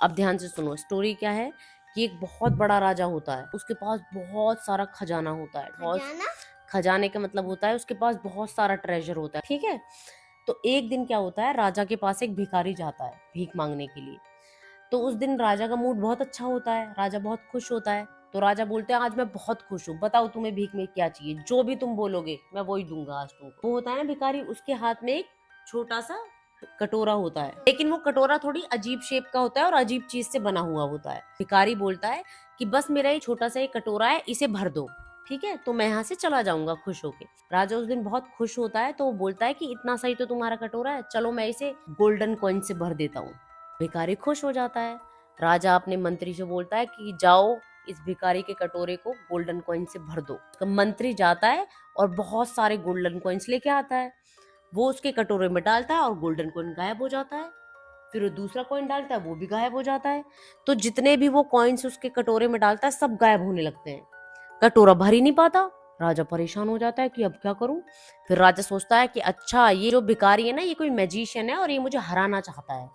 अब ध्यान से सुनो, स्टोरी क्या है कि एक बहुत बड़ा राजा होता है, उसके पास बहुत सारा खजाना होता है। बहुत खजाने का मतलब होता है उसके पास बहुत सारा ट्रेजर होता है, ठीक है। तो एक दिन क्या होता है, राजा के पास एक भिखारी जाता है भीख मांगने के लिए। तो उस दिन राजा का मूड बहुत अच्छा होता है, राजा बहुत खुश होता है। तो राजा बोलते हैं आज मैं बहुत खुश हूँ, बताओ तुम्हें भीख में क्या चाहिए, जो भी तुम बोलोगे मैं वही दूंगा आज तुमको। वो होता है ना भिखारी, उसके हाथ में एक छोटा सा कटोरा होता है, लेकिन वो कटोरा थोड़ी अजीब शेप का होता है और अजीब चीज से बना हुआ होता है। भिखारी बोलता है कि बस मेरा ये छोटा सा एक कटोरा है, इसे भर दो, ठीक है, तो मैं यहाँ से चला जाऊंगा खुश होके। राजा उस दिन बहुत खुश होता है, तो वो बोलता है कि इतना सही तो तुम्हारा कटोरा है, चलो मैं इसे गोल्डन कॉइन से भर देता हूँ। भिखारी खुश हो जाता है। राजा अपने मंत्री से बोलता है कि जाओ इस भिखारी के कटोरे को गोल्डन कॉइन से भर दो। तो मंत्री जाता है और बहुत सारे गोल्डन कॉइन्स लेके आता है, वो उसके कटोरे में डालता है और गोल्डन कॉइन गायब हो जाता है। फिर वो दूसरा कॉइन डालता है, वो भी गायब हो जाता है। तो जितने भी वो कॉइन्स उसके कटोरे में डालता है सब गायब होने लगते हैं, कटोरा भर ही नहीं पाता। राजा परेशान हो जाता है कि अब क्या करूं। फिर राजा सोचता है कि अच्छा ये जो भिखारी है ना, ये कोई मैजिशियन है और ये मुझे हराना चाहता है।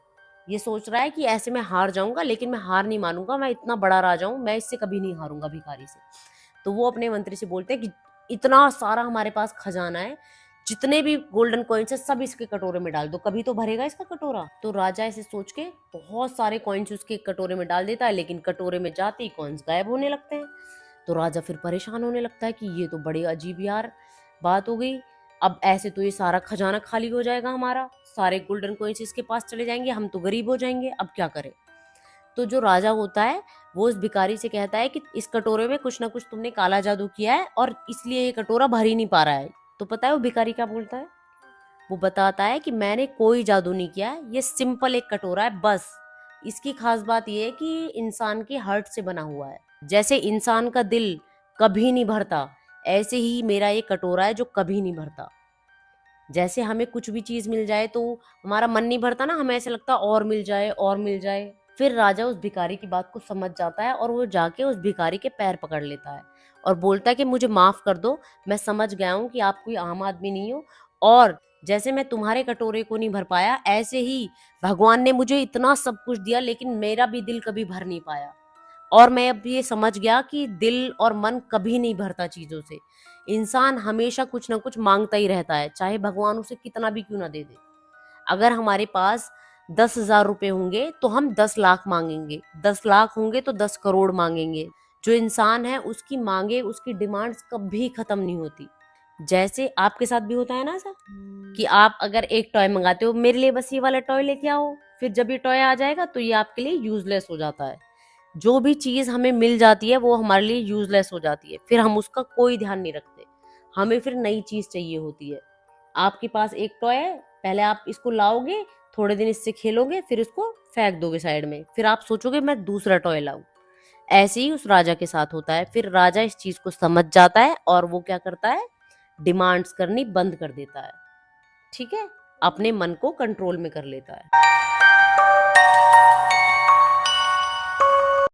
ये सोच रहा है कि ऐसे मैं हार जाऊंगा, लेकिन मैं हार नहीं मानूंगा, मैं इतना बड़ा राजा हूं, मैं इससे कभी नहीं हारूंगा भिखारी से। तो वो अपने मंत्री से बोलते हैं कि इतना सारा हमारे पास खजाना है, जितने भी गोल्डन कॉइन्स है सब इसके कटोरे में डाल दो, कभी तो भरेगा इसका कटोरा। तो राजा ऐसे सोच के बहुत सारे कॉइन्स उसके कटोरे में डाल देता है, लेकिन कटोरे में जाते ही कॉइन्स गायब होने लगते हैं। तो राजा फिर परेशान होने लगता है कि ये तो बड़ी अजीब यार बात हो गई, अब ऐसे तो ये सारा खजाना खाली हो जाएगा, हमारा सारे गोल्डन कॉइन्स इसके पास चले जाएंगे, हम तो गरीब हो जाएंगे, अब क्या करें। तो जो राजा होता है वो उस भिखारी से कहता है कि इस कटोरे में कुछ ना कुछ तुमने काला जादू किया है और इसलिए ये कटोरा भर ही नहीं पा रहा है। तो पता है वो भिखारी क्या बोलता है, वो बताता है कि मैंने कोई जादू नहीं किया है, ये सिंपल एक कटोरा है बस। इसकी खास बात ये है कि इंसान के हार्ट से बना हुआ है, जैसे इंसान का दिल कभी नहीं भरता, ऐसे ही मेरा ये कटोरा है जो कभी नहीं भरता। जैसे हमें कुछ भी चीज मिल जाए तो हमारा मन नहीं भरता ना, हमें ऐसे लगता और मिल जाए और मिल जाए। फिर राजा उस भिखारी की बात को समझ जाता है और वो जाके उस भिखारी के पैर पकड़ लेता है और बोलता है कि मुझे माफ कर दो, मैं समझ गया हूँ कि आप कोई आम आदमी नहीं हो, और जैसे मैं तुम्हारे कटोरे को नहीं भर पाया, ऐसे ही भगवान ने मुझे इतना सब कुछ दिया लेकिन मेरा भी दिल कभी भर नहीं पाया। और मैं अब ये समझ गया कि दिल और मन कभी नहीं भरता चीजों से, इंसान हमेशा कुछ ना कुछ मांगता ही रहता है, चाहे भगवान उसे कितना भी क्यों ना दे दे। अगर हमारे पास 10,000 रुपए होंगे तो हम 10 लाख मांगेंगे, 10 लाख होंगे तो 10 करोड़ मांगेंगे। जो इंसान है उसकी मांगे, उसकी डिमांड्स कभी खत्म नहीं होती। जैसे आपके साथ भी होता है ना ऐसा, कि आप अगर एक टॉय मंगाते हो, मेरे लिए बस ये वाला टॉय लेके आओ, फिर जब ये टॉय आ जाएगा तो ये आपके लिए यूजलेस हो जाता है। जो भी चीज हमें मिल जाती है वो हमारे लिए यूजलेस हो जाती है, फिर हम उसका कोई ध्यान नहीं रखते, हमें फिर नई चीज चाहिए होती है। आपके पास एक टॉय है, पहले आप इसको लाओगे, थोड़े दिन इससे खेलोगे, फिर इसको फेंक दोगे साइड में, फिर आप सोचोगे मैं दूसरा टॉय लाऊं। ऐसे ही उस राजा के साथ होता है। फिर राजा इस चीज को समझ जाता है और वो क्या करता है, डिमांड्स करनी बंद कर देता है, ठीक है, अपने मन को कंट्रोल में कर लेता है।